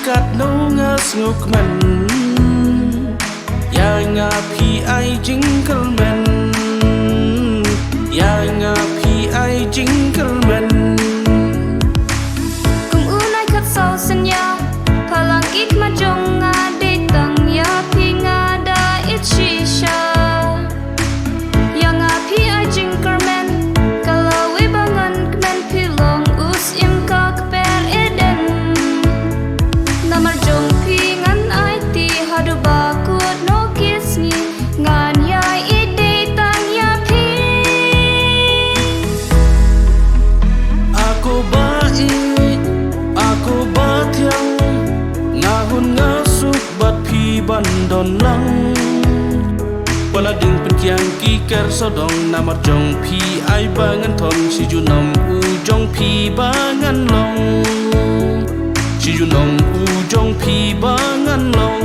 กัดนูงาสงุกมันอย่างาพี่ไอจิงกลมันอย่างาพี่ไอจิงกลมันกุมอูนายขัดเศร้าสัญญาพลังกิดมาจงงาได้ตั้งยาพี่งาได้อิชิชาอย่างาพี่ไอจิงกลมันกะลาวิบังันกมันพี่ลองอุสอิมกากเปรเอเดนนามาจงพี่งันไอตีฮาดูบากูดโนกิสนีงานยาอีเดตั้งยาพี่Aku baik, aku batiang ngahun ngasuk bat pi bandon lang Wala ding penkiang kiker sodong namar jong pi ai bangan thon si junom u jong pi bangan long Si junom u jong pi bangan long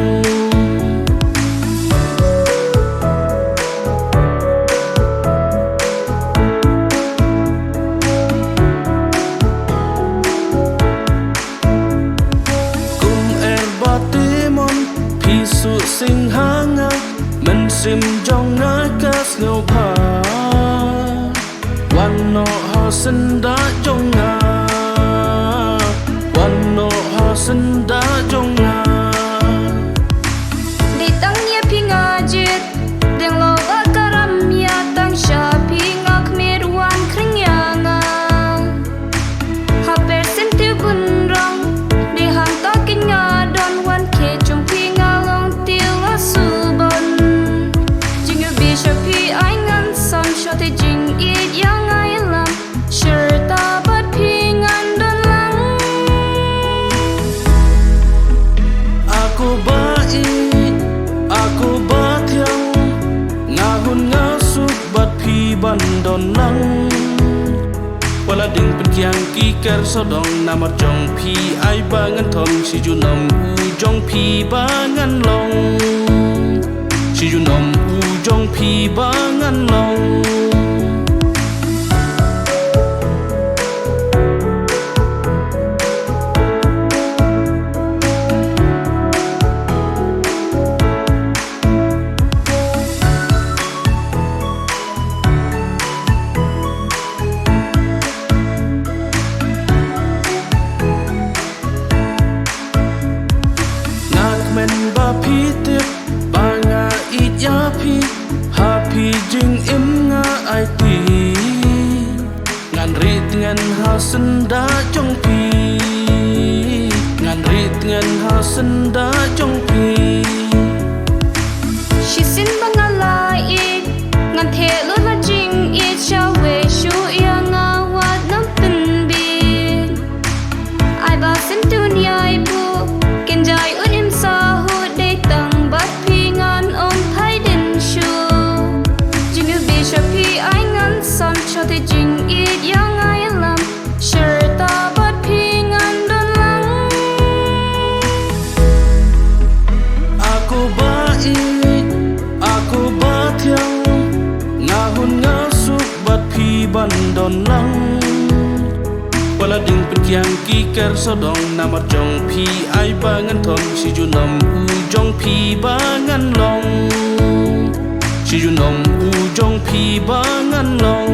Su sing hanga men sim jong na kas ngau pha wan no ho sen da jong na wan no ho sen da jong na di tang ya pinga jit deng lo ba karam ya tang sha pinga khmer wan khring ya nga ha per sen tu bun rong di han ta kin nga don wan ke chung pinga Te jing it yang ai lam sure ta bat ping an don lang Aku baik aku batiang ngahun ngasuk bat pi bandon lang Wala ding penkiang kiker sodong namar jong pi ai bangan thon si junom u jong pi bangan long Si junom u jong pi bangan long Men ba pi tip ba nga it ya pi ha pi jing im nga ai ti ngan rit ngan ha sen da jong pi ngan rit ngan ha sen da jong pi She sin bangala it ngan the lo la jing it cha we shu ya nga wat nam pin bi ai ba sin dunya ai bu ken jai un im sa hu de tang bat pi ngan om phai din shu jing bi sha pi ai ngan sam cho te jing it yang ai lam sure ta bat pi ngan don lang Aku baik aku batiang ngahun ngasuk bat pi bandon lang Wala ding penkiang kiker sodong namar jong pi ai bangan thon si junom u jong pi bangan long Si junom u jong pi bangan long